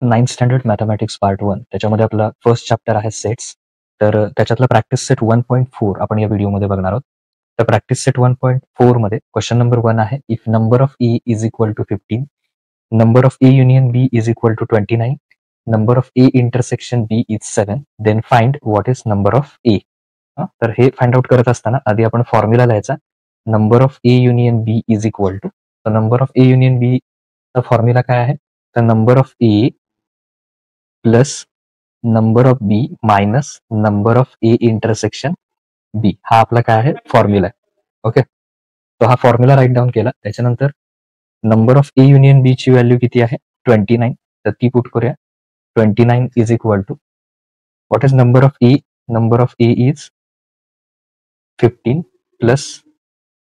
9th standard mathematics part 1 त्याच्यामध्ये आपला first chapter आहे सेट्स. तर त्याच्यातला प्रॅक्टिस सेट 1.4 आपण या व्हिडिओमध्ये बघणार आहोत. तर प्रॅक्टिस सेट 1.4 मध्ये क्वेश्चन नंबर 1 आहे, if number of A is equal to 15, number of A union B is equal to 29, number of A intersection B is 7, then find what is number of A. तर हे find out करत असताना आधी आपण formula लिहायचा. Number of A union B is equal to, तर number of A union B चा formula काय आहे, तर number of A plus number of B minus number of A intersection B, हा आपला काय आहे फॉर्म्युला आहे. ओके, तो हा फॉर्म्युला राईट डाऊन केला. त्याच्यानंतर नंबर ऑफ ए युनियन बी ची व्हॅल्यू किती आहे 29, तर ती पुट करूया. 29 is equal to what is number of A, number of A is 15 plus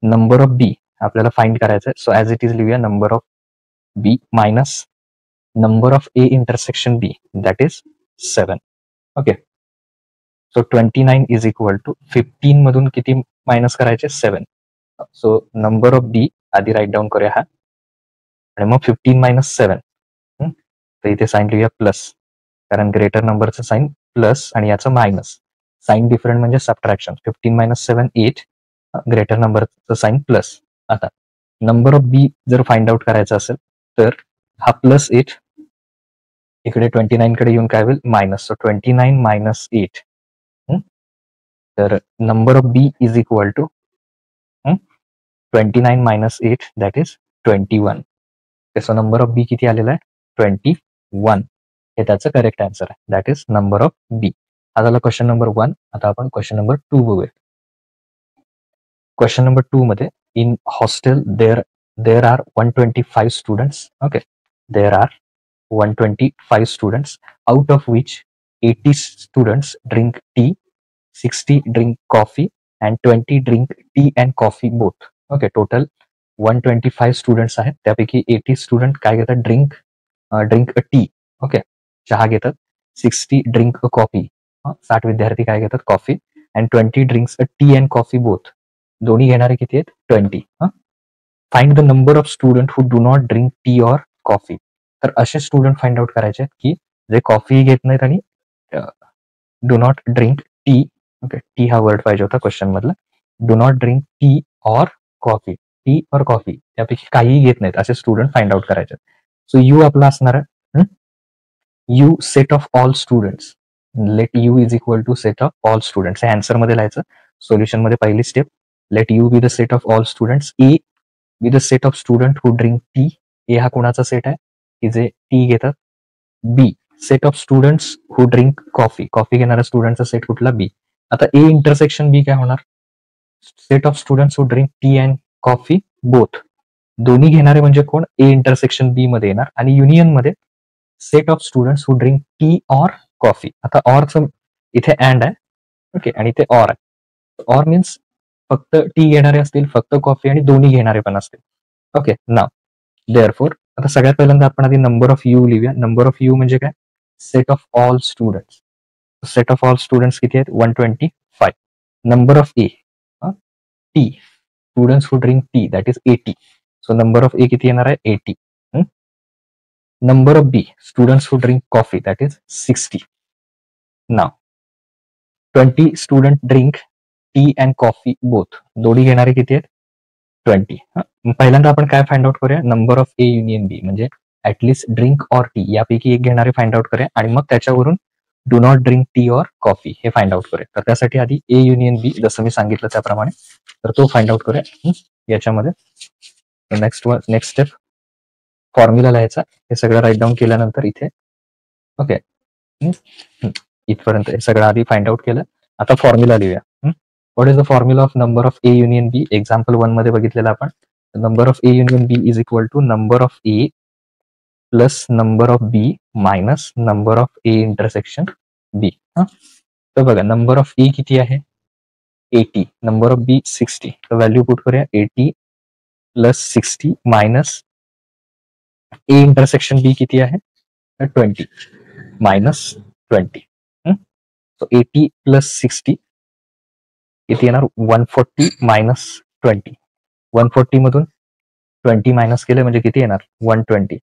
number of B आपल्याला फाइंड करायचं आहे, सो ॲज इट इज लिहूया number of B minus number of A intersection B, that is 7. Okay, so 29 is equal to 15 मधून किती minus करायचे 7. So number of बी आधी right down करूया हा, आणि मग 15 मायनस 7, तर इथे साईन लिहूया प्लस, कारण ग्रेटर नंबरचं साईन प्लस आणि याचं मायनस, साईन डिफरंट म्हणजे सबट्रॅक्शन. 15 मायनस 7 8, ग्रेटर नंबरचं साईन प्लस. आता नंबर ऑफ बी जर फाइंड आउट करायचं असेल तर हा प्लस 8 इकडे 29 कडे येऊन काय होईल मायनस, सो 29 मायनस 8, तर number of B is equal to 29 minus 8, that is 21. So number of B किती आलेला आहे 21, हे त्याचं करेक्ट आन्सर आहे, that is number of B. हा झाला क्वेश्चन नंबर 1. आता आपण क्वेश्चन नंबर 2 बघूया. क्वेश्चन नंबर 2 मध्ये, in hostel there are 125 students. Okay, there are 125 students, out of which 80 students drink tea, 60 drink coffee, and 20 drink tea and coffee both. Okay, total 125 students आहेत, त्यापैकी 80 student काय घेतात drink अ T, okay चहा घेतात, 60 drink a coffee, 60 विद्यार्थी काय घेतात coffee, and 20 drinks a T and coffee both, दोन्ही घेणारे किती आहेत 20. Find the number of student who do not drink tea or coffee. तर असे स्टुडंट फाइंड आउट करायचे आहेत की जे कॉफी घेत नाहीत आणि do not drink tea. Okay, tea हा वर्ड पाहिजे होता क्वेश्चन मधला. Do not drink tea or coffee, tea or coffee त्यापैकी काहीही घेत नाहीत असे स्टुडंट फाइंड आउट करायचे. सो यू आपला असणार आहे U set of all students, let U is equal to set of all students, हे आन्सर मध्ये लिहायचं. सोल्युशन मध्ये पहिली step, let U be the set of all students, A B the set of student who drink tea, A हा कोणाचा set आहे की जे टी घेतात. B set of students who drink coffee, coffee घेणाऱ्या स्टुडंटचा सेट कुठला बी. आता ए इंटरसेक्शन बी काय होणार, set of students who drink tea and coffee both, दोन्ही घेणारे म्हणजे कोण ए इंटरसेक्शन बी मध्ये येणार, आणि युनियन मध्ये set of students who drink tea or coffee. आता ऑरचं इथे अँड आहे, ओके, आणि इथे ऑर आहे. ऑर मीन्स फक्त टी घेणारे असतील, फक्त कॉफी, आणि दोन्ही घेणारे पण असतील. ओके, नाव देअरफॉर आता सगळ्यात पहिल्यांदा आपण आधी नंबर ऑफ यू लिहूया. नंबर ऑफ यू म्हणजे काय, set of all students. Set of all students किती आहेत 125. Number of A tea, students who drink tea that is 80, सो नंबर ऑफ ए किती येणार आहे 80. Number of B students who drink coffee that is 60. Now 20 student drink tea and coffee both, दोन्ही घेणारे किती आहेत 20. पहिल्यांदा आपण काय फाइंड आउट करूया, number of A union B म्हणजे ऍटलिस्ट ड्रिंक ऑर टी यापैकी एक घेणारे फाइंड आउट करूया, आणि मग त्याच्यावरून do not drink tea or coffee हे फाइंड आउट करूया. तर त्यासाठी आधी ए युनियन बी जसं मी सांगितलं त्याप्रमाणे, तर तो फाइंड आउट करूया याच्यामध्ये. नेक्स्ट स्टेप, फॉर्म्युला लिहायचा. हे सगळं राईट डाऊन केल्यानंतर इथे ओके इथपर्यंत हे सगळं आधी फाइंड आउट केलं. आता फॉर्म्युला लिहूया. What is the formula of number of A union B, example 1 मध्ये बघितलेलं आपण. Number of A union B is equal to number of A plus number of B minus number of A intersection B. तर बघा number of A किती आहे 80, number of बी 60, तर value put करूया 80 plus 60 minus A intersection बी किती आहे 20 minus 20. So 80 plus 60 किती येणार 140 मायनस 20, 140 मधून 20 मायनस केले म्हणजे किती येणार 120.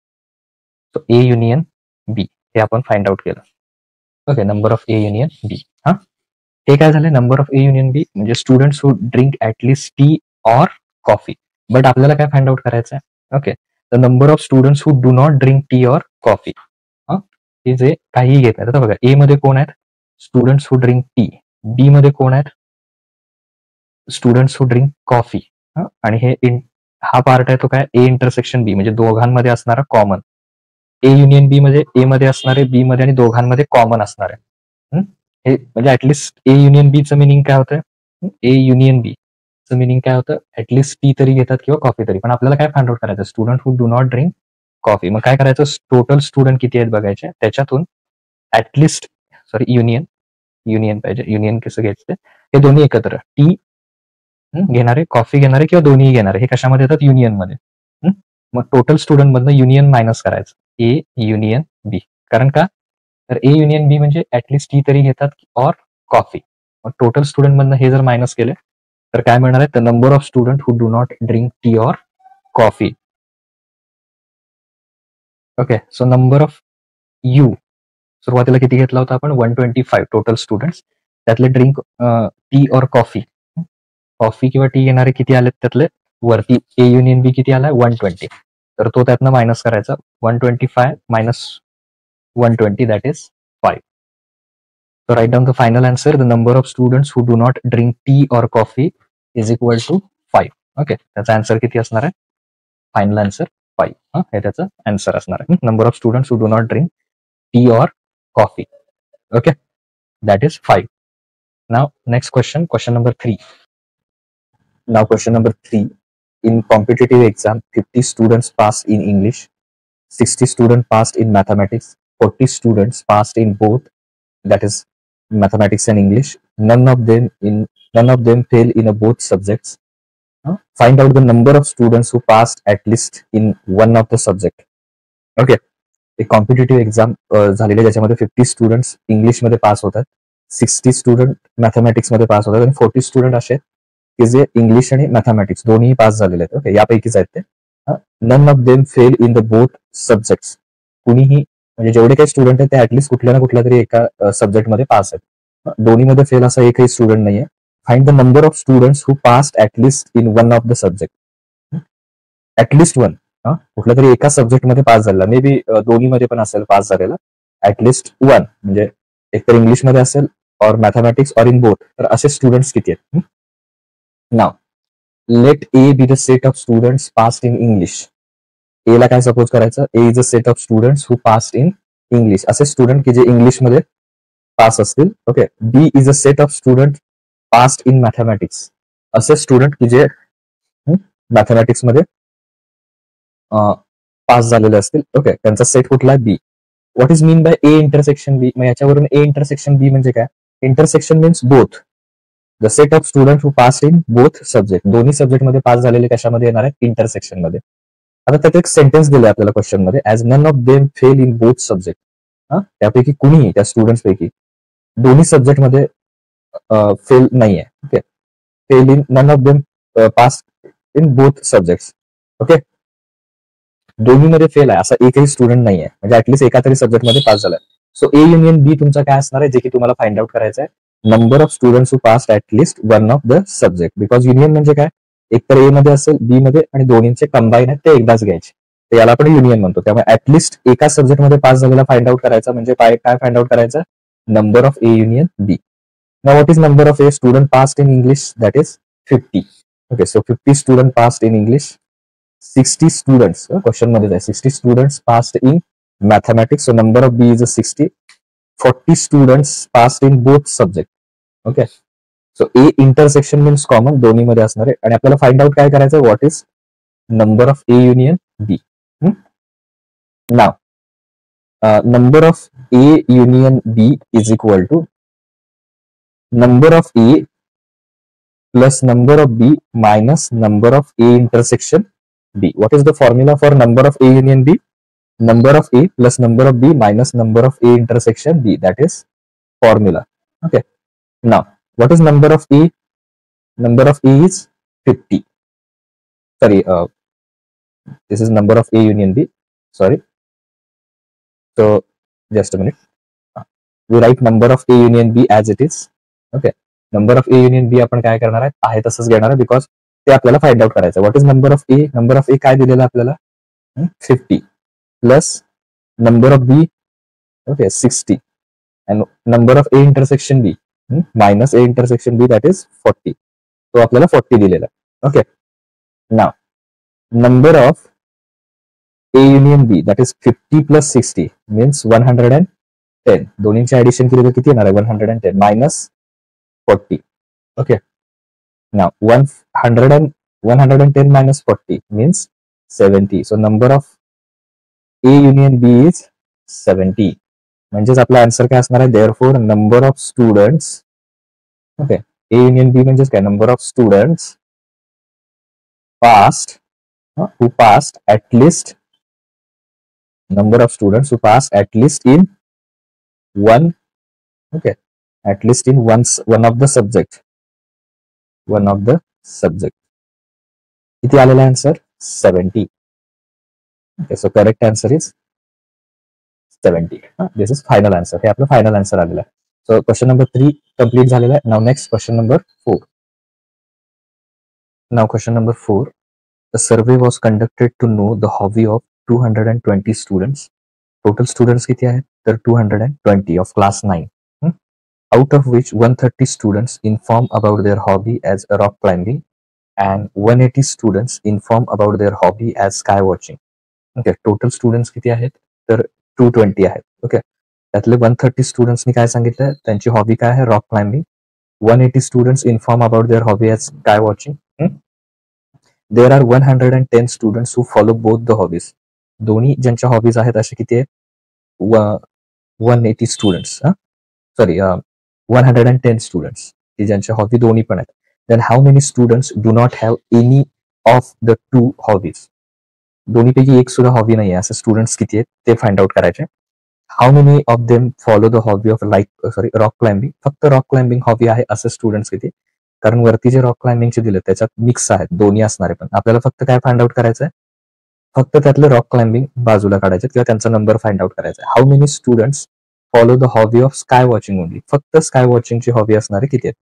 सो ए युनियन बी हे आपण फाइंड आउट केलं. Okay, number of A union B. हा, हे काय झालं, number of A union B म्हणजे students who drink at least tea or coffee. But आपल्याला काय फाइंड आउट करायचं आहे. Okay, the number of students who do not drink tea or coffee. हे जे काहीही घेत नाही. आता बघा, ए मध्ये कोण आहेत, स्टुडंट्स हू ड्रिंक टी. बी मध्ये कोण आहेत, स्टुडंट्स हू ड्रिंक कॉफी. आणि हे हा पार्ट आहे तो काय, ए इंटरसेक्शन बी म्हणजे दोघांमध्ये असणारा कॉमन. ए युनियन बी म्हणजे ए मध्ये असणारे बी मध्ये आणि दोघांमध्ये कॉमन असणार आहे. हे म्हणजे ऍटलिस्ट ए युनियन बी चं मिनिंग काय होतं, ए युनियन बी चं मिनिंग काय होतं, ऍटलिस्ट टी तरी घेतात किंवा कॉफी तरी. पण आपल्याला काय फाइंड आउट करायचं, student who do not drink coffee. मग काय करायचं, टोटल स्टुडंट किती आहेत बघायचे, त्याच्यातून ऍटलिस्ट युनियन पाहिजे, युनियन कसं घ्यायचं, हे दोन्ही एकत्र, टी घेणारे, कॉफी घेणारे किंवा दोन्ही घेणारे, हे कशामध्ये येतात, युनियन मध्ये. मग टोटल स्टुडंट मधनं युनियन मायनस करायचं, ए युनियन बी. कारण का, तर ए युनियन बी म्हणजे ऍटलिस्ट टी तरी घेतात ऑर कॉफी. मग टोटल स्टुडंट मधनं हे जर मायनस केले तर काय मिळणार आहे, the number of student who do not drink tea or coffee. Okay, so number of you सुरुवातीला किती घेतला होता आपण, 125 टोटल स्टुडंट्स. त्यातले drink tea or coffee, coffee किंवा टी घेणारे किती आले, त्यातले वरती ए युनियन बी किती आलाय, 120. तर तो त्यातनं मायनस करायचा, 125 minus 120 that is 5. So write down the final answer. The number of students who do not drink tea or coffee is equal to 5. Okay, त्याचा आन्सर किती असणार आहे, फायनल आन्सर 5. हे त्याचं आन्सर असणार आहे, number of students who do not drink tea or coffee. Okay, that is 5. Now next question, question number 3. Now question number 3. In competitive exam, 50 students passed in English, 60 students passed in mathematics, 40 students passed in both, that is mathematics and English. None of them fail in both subjects. Find out the number of students who passed at least in one of the subject. Okay, एक competitive exam झालेली ज्याच्यामध्ये 50 students इंग्लिशमध्ये pass होतात, 60 student मॅथमॅटिक्समध्ये pass होतात आणि 40 student असे की जे इंग्लिश आणि मॅथमॅटिक्स दोन्ही पास झालेले आहेत. ओके, यापैकीच आहेत ते. None of them fail in the both subjects. कुणीही म्हणजे जेवढे काही स्टुडंट आहेत ते ऍटलिस्ट कुठल्या ना कुठल्या तरी एका सब्जेक्टमध्ये पास आहेत. दोन्हीमध्ये फेल असा एकही स्टुडंट नाहीये. Find the number of students who passed at least in one of the subject. At least one, कुठल्या तरी एका सब्जेक्टमध्ये पास झालेला, मे बी दोन्हीमध्ये पण असेल पास झालेला. ऍटलिस्ट वन म्हणजे एकतर इंग्लिशमध्ये असेल or mathematics or in both. तर असे स्टुडंट्स किती आहेत. Now let A B the set of students passed in English. A ला काय सपोज करायचं, A is a set of students who passed in English, असे स्टुडंट की जे इंग्लिशमध्ये पास असतील. Okay, B is a set of student passed in mathematics, असे student की जे मॅथमॅटिक्स मध्ये पास झालेले असतील. ओके, त्यांचा सेट कुठला आहे, B. What is mean by A intersection B. मग याच्यावरून ए इंटरसेक्शन बी म्हणजे काय, intersection means both the set of student who pass in both subject. दोन्ही सब्जेक्ट मध्ये पास झालेले कशामध्ये येणार आहेत, इंटरसेक्शन मध्ये. आता त्यात एक सेंटेन्स दिले आपल्याला क्वेश्चन मध्ये, as none of them fail in both subject. त्यापैकी कुणीही त्या स्टुडंट्स पैकी दोन्ही सब्जेक्ट मध्ये फेल नाहीये. Okay, fail in none of them pass in both subject. Okay, दोन्हीमध्ये फेल आहे असा एकही स्टुडंट नाहीये, म्हणजे ऍटलीस्ट एका तरी सब्जेक्ट मध्ये पास झालाय. सो ए युनियन बी तुमचा काय असणार आहे, जे की तुम्हाला फाइंड आउट करायचं आहे, number of students who pass at least one of the subject. Because union म्हणजे काय, एकतर ए मध्ये असेल, बी मध्ये, आणि दोन्हीचे कंबाईन आहेत ते एकदाच घ्यायचे, तर याला आपण युनियन म्हणतो. त्यामुळे ऍटलीस्ट एका सब्जेक्ट मध्ये पास झालेला फाइंड आउट करायचा, म्हणजे काय फाइंड आउट करायचं, number of A union B. Now what is number of A student passed in English, that is 50. Okay, so 50 student passed in English, 60 students question मध्ये आहे, 60 students passed in mathematics, so number of B is 60. 40 students passed in both subject. Okay, so A intersection means common, दोन्ही मध्ये असणार आहे. आणि आपल्याला find out काय करायचं, what is number of A union B. Now number of A union B is equal to number of A plus number of B minus number of A intersection B. What is the formula for number of A union B? Number of A plus number of B minus number of A intersection B. That is formula. Okay. Now, what is number of A? Number of A is 50. Sorry, this is number of A union B. Sorry. So just a minute. We write number of A union B as it is. Okay, number of A union B आपण काय करणार आहे तसंच घेणार आहे, because ते आपल्याला find out करायचं. What is number of A? Number of A काय दिलेलं आपल्याला 50 plus number of B okay 60 and number of A intersection B minus A intersection B that is 40. तो आपल्याला 40 दिलेला. Okay, now number of A union B that is 50 plus 60 means 110. दोन्हींचे addition केले तर किती येणार आहे 110 minus 40. Okay, now 110 minus 40 means 70. So number of A union B is 70. म्हणजेच आपला आन्सर काय असणार आहे therefore number of students. Okay, A union B म्हणजेच काय number of students passed who passed at least number of students who passed at least in one okay at least in one of the subject. किती आलेला answer 70. Okay, so correct answer is 70. This is final answer. हे आपलं final answer आलेलं आहे. So question number 3 complete झालेला आहे. Now next question number 4. Now question number 4. The survey was conducted to know the hobby of 220 students. Total students किती आहेत तर 220 of class 9. Out of which 130 students inform about their hobby as rock climbing and 180 students inform about their hobby as sky watching. Okay, total students किती आहेत तर 220 आहेत. Okay, त्यातले 130 स्टुडंट्सनी काय सांगितलं त्यांची हॉबी काय आहे rock climbing. 180 students inform about their hobby as sky watching. There are 110 students who follow both the hobbies. दोन्ही ज्यांच्या हॉबीज आहेत असे किती आहेत 180 स्टुडंट्स. सॉरी 110 स्टुडंट्स की ज्यांच्या हॉबी दोन्ही पण आहेत. Then how many students do not have any of the two hobbies. दोन्हीपैकी एक सुद्धा हॉबी नाही आहे असे स्टुडंट्स किती आहेत ते फाइंड आउट करायचे. How many of them follow the hobby of rock climbing. फक्त रॉक क्लाइम्बिंग हॉबी आहे असे स्टुडंट्स किती, कारण वरती जे रॉक क्लाइम्बिंगचे दिले त्याच्यात मिक्स आहेत दोन्ही असणारे. पण आपल्याला फक्त काय फाइंड आउट करायचं आहे फक्त त्यातले रॉक क्लाइम्बिंग बाजूला काढायचे किंवा त्यांचा नंबर फाइंड आउट करायचा. How many students follow the hobby of sky watching only. फक्त स्काय वॉचिंगची हॉबी असणारे किती आहेत,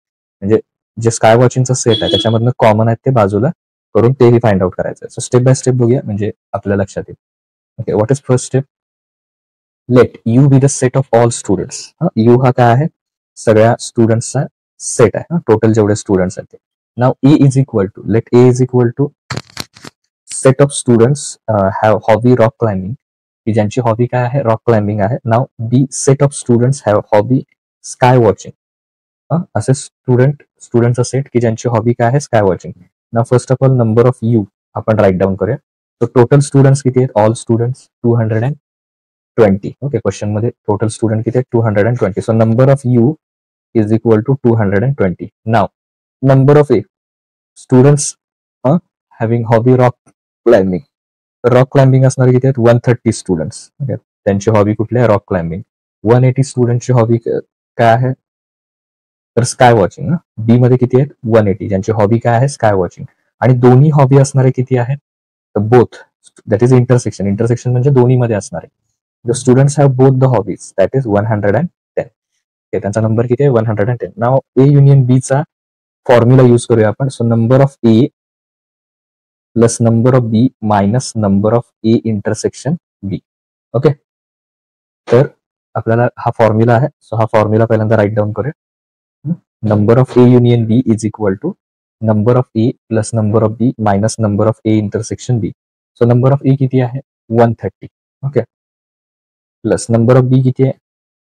म्हणजे जे स्काय वॉचिंगचा सेट आहे त्याच्यामधनं कॉमन आहेत ते बाजूला करून तेही फाइंड आउट करायचं. सो स्टेप बाय स्टेप बघूया म्हणजे आपल्या लक्षात येईल. Okay, what is first step. Let U be the set of all students. U हा काय आहे सगळ्या स्टुडंट्सचा सेट आहे. टोटल जेवढे स्टुडंट्स आहेत ते. Now A is equal to let A is equal to set of students have hobby rock climbing की ज्यांची हॉबी काय आहे रॉक क्लाइम्बिंग आहे. Now B set of students have hobby sky watching. असे स्टुडंटचा सेट की ज्यांची हॉबी काय आहे sky watching. Now first of all number of U आपण राईट डाऊन करूया. तो टोटल स्टुडंट्स किती आहेत ऑल स्टुडंट्स 220. ओके, क्वेश्चन मध्ये टोटल स्टुडंट किती आहेत 220. So number of U is equal to 220. Now number of A students having hobby rock climbing. Rock climbing असणारे किती आहेत 130 स्टुडंट्स. ओके, त्यांची हॉबी कुठली आहे रॉक क्लाइम्बिंग. 180 स्टुडंटची हॉबी काय आहे तर स्काय वॉचिंग. बी मध्ये किती आहेत 180 ज्यांची हॉबी काय आहे स्काय वॉचिंग. आणि दोन्ही हॉबी असणारे किती आहेत तर both that is intersection. Intersection म्हणजे दोन्ही मध्ये असणारे. The students have both the hobbies that is 110. त्यांचा नंबर किती आहे 110. नाव ए युनियन बी चा फॉर्म्युला यूज करूया आपण. So number of A plus number of B minus number of A intersection B. Okay, तर आपल्याला हा फॉर्म्युला आहे. सो हा फॉर्म्युला पहिल्यांदा राईट डाऊन करूया. Number of A union B is equal to number of A plus number of B minus number of A intersection B. So number of A किती आहे 130. Okay, plus number of B किती आहे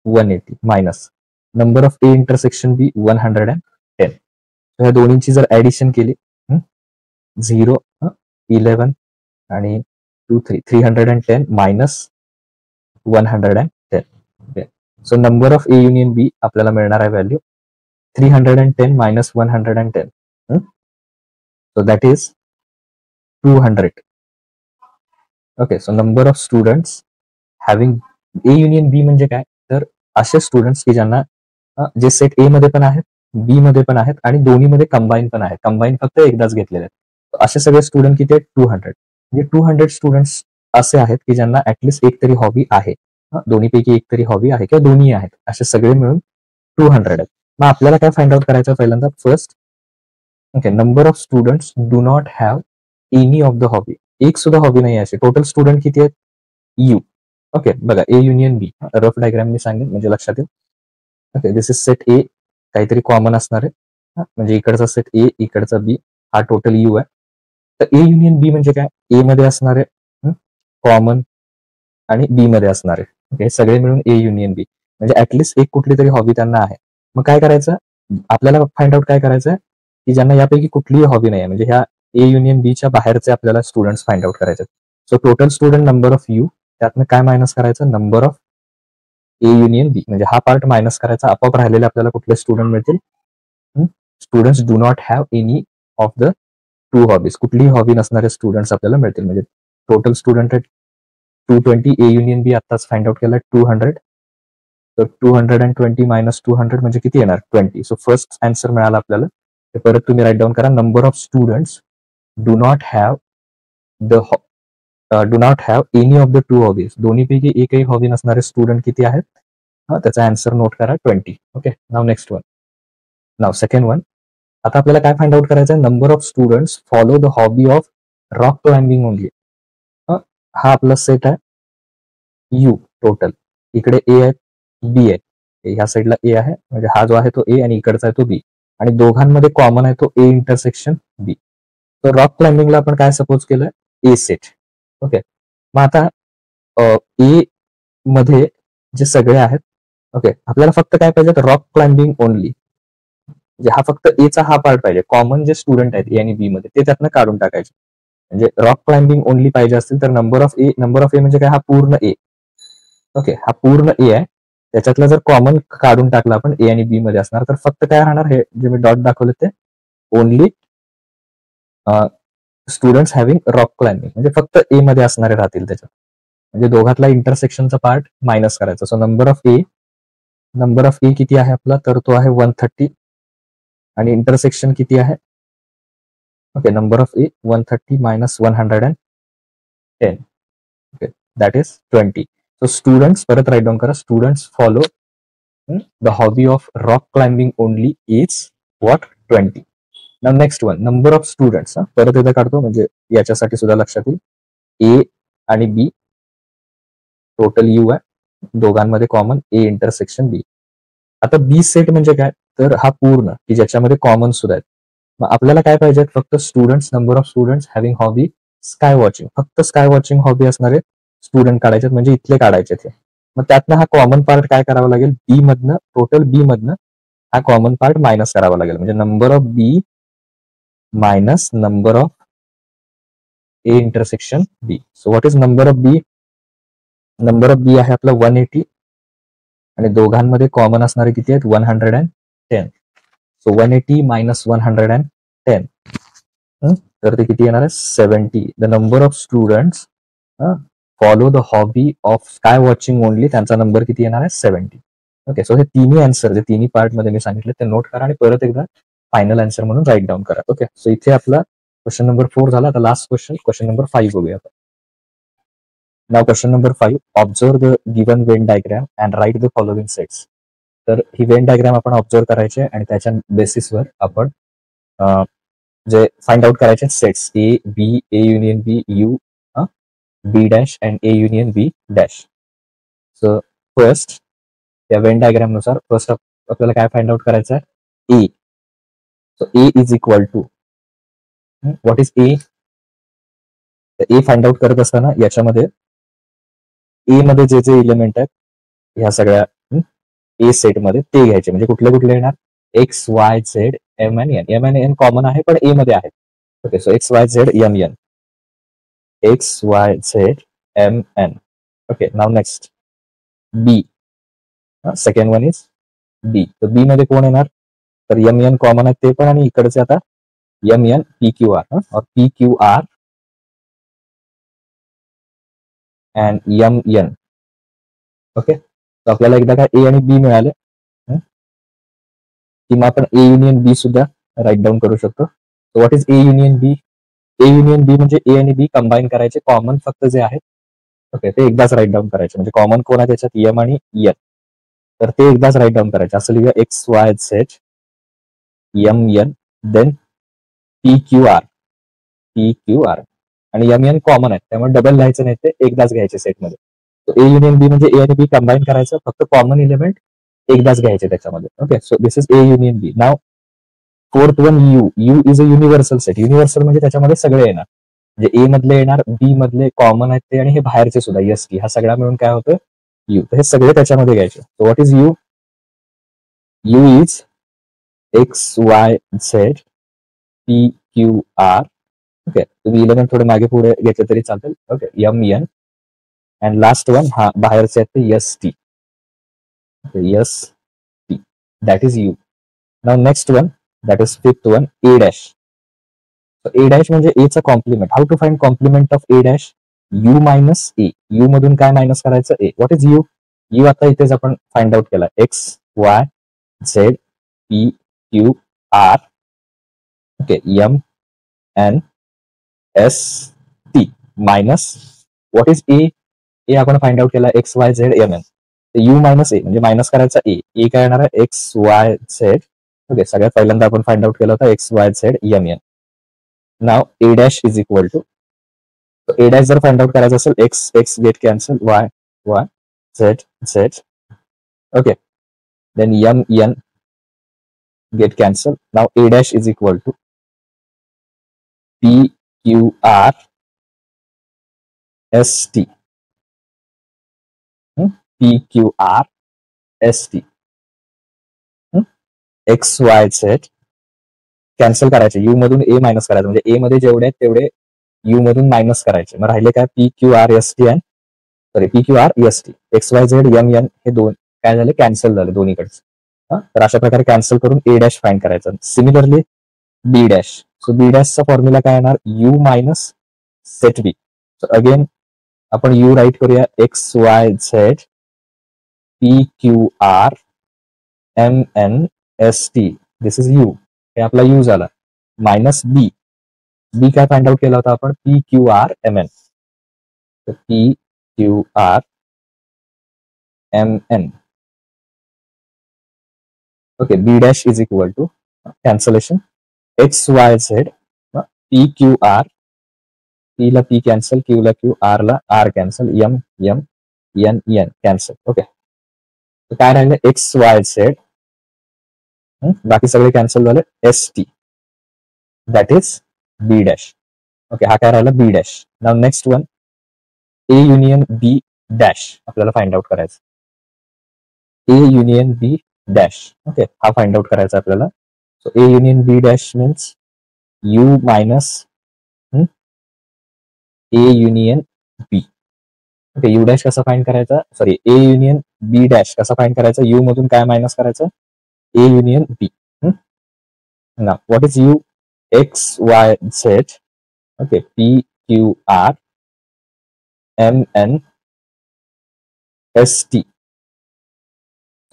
180 minus number of A intersection बी 110. ह्या दोन्हींची जर addition केली 0 11 आणि 2 3 310 minus 110. So number of A union B आपल्याला मिळणार आहे value 310 minus 110. So that is 200. Okay, so number of students having A union B म्हणजे काय तर असे स्टुडंट्स की ज्यांना जे सेट ए मध्ये पण आहेत बी मध्ये पण आहेत आणि दोन्ही मध्ये कंबाईन पण आहेत. कंबाईन फक्त एकदाच घेतलेले आहेत. असे सगळे स्टुडंट किती आहेत 200. म्हणजे 200 स्टुडंट्स असे आहेत की ज्यांना ऍटलिस्ट एक तरी हॉबी आहे. दोन्हीपैकी एक तरी हॉबी आहे किंवा दोन्ही आहेत, असे सगळे मिळून 200 आहेत. मग आपल्याला काय फाइंड आउट करायचं पहिल्यांदा? First, okay, number of students do not have any of the hobby. एक सुद्धा हॉबी नाही असे. टोटल स्टुडंट किती आहेत? यू. ओके, बघा, A union B, rough diagram मी सांगेन म्हणजे लक्षात येईल. Okay, this is set A, काहीतरी कॉमन असणार आहे, म्हणजे इकडचा सेट ए, इकडचा बी, हा टोटल यू आहे. तर ए युनियन बी म्हणजे काय? ए मध्ये असणारे कॉमन आणि बी मध्ये असणारे, ओके, सगळे मिळून ए युनियन बी, म्हणजे ऍटलिस्ट एक कुठली तरी हॉबी त्यांना आहे. मग काय करायचं आपल्याला? फाइंड आउट काय करायचं की ज्यांना यापैकी कुठलीही हॉबी नाही आहे, म्हणजे ह्या ए युनियन बीच्या बाहेरचे आपल्याला स्टुडंट्स फाइंड आउट करायचे. So total student number of you, त्यातनं काय मायनस करायचं? Number of A union B, म्हणजे हा पार्ट मायनस करायचा. आपोआप राहिलेले आपल्याला कुठले स्टुडंट मिळतील? Students do not have any of the two hobbies, कुठलीही हॉबी नसणारे स्टुडंट्स आपल्याला मिळतील. म्हणजे टोटल स्टुडंट आहे 220, ए युनियन बी आत्ताच फाइंड आउट केला 200. तर 220 मायनस 200 म्हणजे किती येणार? 20. सो फर्स्ट आन्सर मिळाला आपल्याला. ते परत तुम्ही राईट डाऊन करा. Number of students do not have the do not have any of the two hobbies, दोन्हीपैकी एकही हॉबी नसणारे स्टुडंट किती आहेत? त्याचा आन्सर नोट करा, 20. Okay, now next one. नाव सेकंड वन. आता आपल्याला काय फाइंड आउट करायचं आहे? Number of students follow the hobby of rock climbing only. हा आपला सेट आहे यू टोटल. इकडे ए आहे, बी आहे, ह्या साईडला ए आहे, म्हणजे हा जो आहे तो ए आणि इकडचा आहे तो बी, आणि दोघांमध्ये कॉमन आहे तो ए इंटरसेक्शन बी. तर रॉक क्लाइम्बिंगला आपण काय सपोज केलं? ए सेट. ओके, मग आता ए मध्ये जे सगळे आहेत, ओके, आपल्याला फक्त काय पाहिजे? रॉक क्लाइम्बिंग ओनली, म्हणजे हा फक्त एचा हा पार्ट पाहिजे. कॉमन जे स्टुडंट आहेत ए आणि बी मध्ये ते त्यातनं काढून टाकायचे. म्हणजे रॉक क्लाइम्बिंग ओनली पाहिजे असतील तर number of A, number of A म्हणजे काय? हा पूर्ण ए. ओके, हा पूर्ण ए आहे, त्याच्यातला जर कॉमन काढून टाकला आपण ए आणि बी मध्ये असणार, तर फक्त काय राहणार? हे जे मी डॉट दाखवले ते only students having rock climbing, म्हणजे फक्त ए मध्ये असणारे राहतील त्याच्यात. म्हणजे दोघातला इंटरसेक्शनचा पार्ट मायनस करायचा. सो नंबर ऑफ ए किती आहे आपला? तर तो आहे 130, आणि इंटरसेक्शन किती आहे? Okay, number of A 130 minus 110, okay, that is 20. So students, परत राईट डाऊन करा, students follow the hobby of rock climbing only is what? 20. Next one, number of students, परत एकदा काढतो म्हणजे याच्यासाठी सुद्धा लक्षात येईल. ए आणि बी टोटल यू आहे, दोघांमध्ये कॉमन ए इंटरसेक्शन बी. आता बी सेट म्हणजे काय? तर हा पूर्ण की ज्याच्यामध्ये कॉमन सुद्धा आहेत. मग आपल्याला काय पाहिजे? फक्त students, number of students having hobby sky watching, फक्त स्काय वॉचिंग हॉबी असणारे स्टुडंट काढायचे, म्हणजे इथले काढायचे ते. मग त्यातनं हा कॉमन पार्ट काय करावा लागेल? बी मधनं, टोटल बी मधनं हा कॉमन पार्ट मायनस करावा लागेल, म्हणजे number of B minus number of A intersection B. So what is number of B? Number of B आहे आपला 180, आणि दोघांमध्ये कॉमन असणारे किती आहेत? 110. सो 180 मायनस 110, तर ते किती येणार आहे? 70. The number of students follow the hobby of sky watching only, त्यांचा नंबर किती येणार आहे? 70. ओके, सो हे तिन्ही आन्सर जे तिन्ही पार्ट मध्ये मी सांगितले ते नोट करा, आणि परत एकदा फायनल आन्सर म्हणून राईट डाऊन करा. ओके, सो इथे आपला क्वेश्चन नंबर 4 झाला. आता लास्ट क्वेश्चन नंबर 5 बघूया. Now question number 5, observe the given Venn diagram and write the following sets. तर ही वेन डायग्राम आपण ऑब्झर्व करायचे आणि त्याच्या बेसिसवर आपण जे फाइंड आउट करायचे sets A B, A union B, U, B dash and A union B dash. So first या वेन डायग्राम नुसार फर्स्ट आपल्याला काय फाइंड आउट करायचं आहे? A. So A is equal to what is A? A find out करत असताना याच्यामध्ये ए मध्ये जे जे इलेमेंट आहेत ह्या सगळ्या ए सेट मध्ये ते घ्यायचे, म्हणजे कुठले कुठले येणार? X Y Z M N N. M N N common आहे पण ए मध्ये आहे. Okay, so X Y Z M N, X Y Z M N. Okay, now next B. Second one is B. तर B मध्ये कोण येणार? तर M N common आहे ते पण, आणि इकडचे आता M N P Q R, और P Q R and M N. Okay, तर आपल्याला एकदा काय ए आणि बी मिळाले, किंवा आपण ए युनियन बी सुद्धा राईट डाऊन करू शकतो. What is A union B? A union B म्हणजे ए आणि बी कंबाईन करायचे, कॉमन फक्त जे आहेत ओके, ते एकदाच राईट डाऊन करायचे. म्हणजे कॉमन कोण आहे त्याच्यात, एम आणि एन, तर ते एकदाच राईट डाऊन करायचे. असं लिहूया X Y Z M N then P Q R, P Q R, आणि एम एन कॉमन आहे त्यामुळे डबल लिहायचं नाही, ते एकदाच घ्यायचे सेटमध्ये. ए युनियन बी म्हणजे ए आणि बी कंबाईन करायचं, फक्त कॉमन एलिमेंट एकदाच घ्यायचे त्याच्यामध्ये. Okay, so this is A union B. Now fourth one U. U is a universal set. Universal म्हणजे त्याच्यामध्ये सगळे येणार, म्हणजे ए मधले येणार, बी मधले कॉमन आहेत ते, आणि हे बाहेरचे सुद्धा एस टी, हा सगळा मिळून काय होतं यू. तर हे सगळे त्याच्यामध्ये घ्यायचे. So what is U? U is X Y Z P Q R. Okay, तुम्ही इलेमेंट थोडे मागे पुढे घेतले तरी चालतील. Okay, M N and last one हा बाहेरचे आहेत ते S T. S T, that is U. Now next one, that is fifth one, A dash. A dash म्हणजे ए चा complement. How to find complement of A dash? U minus A. U मधून काय minus करायचं? A. What is U? U आता इथेच आपण find out केला, X Y Z P Q R. Okay, M N S T minus what is A? A आपण find out केला X Y Z M N. U minus A म्हणजे minus करायचा ए. ए काय येणार आहे? X Y Z. ओके, सगळ्यात पहिल्यांदा आपण फाइंड आउट केला होता X Y Z M N. Now A dash is equal to, A dash जर फाइंड आउट करायचं असेल, X X get cancel, Y Y Z Z. Okay, then M N get cancel. Now A dash is equal to P Q R S T. P Q R S T. X Y Z cancel करायचे, U मधून A minus करायचं, म्हणजे ए मध्ये जेवढे आहेत तेवढे you मधून minus करायचे. मग राहिले काय? P Q R S T and sorry P Q R S T. X Y Z M N हे दोन काय झाले? कॅन्सल झाले दोन्हीकडे. तर अशा प्रकारे कॅन्सल करून ए डॅश फाइंड करायचं. Similarly B dash. So B डॅशचा फॉर्म्युला काय येणार? U minus set B. So again आपण यू राईट करूया, X Y Z P Q R M N S T. This is U, हे आपला you झाला. Minus बी. बी काय फाइंड आउट केला होता आपण? P Q R M N. P Q R M N. Okay, B dash is equal to cancellation X Y Z P Q R. P ला P cancel, Q ला Q, R ला R cancel, M M N N cancel. Okay, तर काय राहिलं? X Y Z, बाकी सगळे cancel झाले, S T, that is B dash. Okay, हा काय राहिला? B dash. Now next one, A union B dash आपल्याला फाइंड आउट करायचं. A union B dash. Okay, हा फाइंड आउट करायचा आपल्याला. So A union B dash means U minus A union B. Okay, U dash कसा find करायचा? Sorry, A union B dash कसा find करायचा? U मधून काय मायनस करायचं? ए युनियन बी. ना what is U? X Y Z. Okay, P Q R M N S T.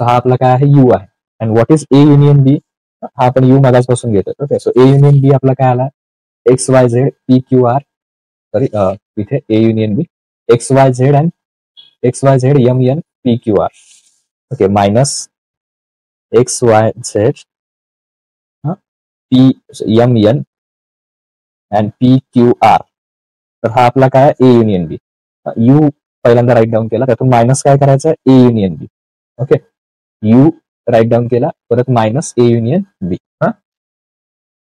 हा आपला काय आहे? यू आहे. And what is A union B? हा आपण यू मगाचपासून घेतो. Okay, so A union B आपला काय आला? X Y Z P Q R, sorry इथे A union B X Y Z and X Y Z M N P Q R. Okay, minus X Y Z P M N and P Q R. तर हा आपला काय? A union B. U पहिल्यांदा write down केला, त्यातून minus काय करायचं? A union B. Okay, U write down केला, परत मायनस ए युनियन बी.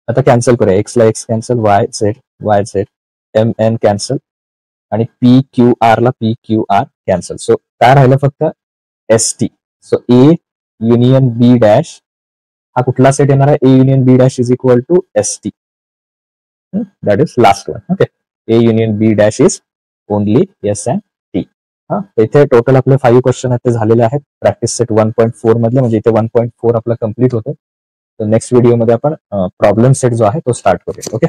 आता कॅन्सल करूया, एक्स ला X cancel, Y Z M N cancel, आणि पी क्यू आर ला P Q R cancel. So काय राहिलं? फक्त S T. So A union B dash हा कुठला सेट येणार आहे? A union B dash is equal to S T. That is last one. Okay, A union B dash is only S and T. इथे total आपले 5 question आहेत ते झालेले आहेत प्रॅक्टिस सेट 1.4 मधले, म्हणजे इथे 1.4 आपला कम्प्लीट होतं. तर नेक्स्ट व्हिडिओमध्ये आपण प्रॉब्लेम सेट जो आहे तो स्टार्ट करूया. ओके.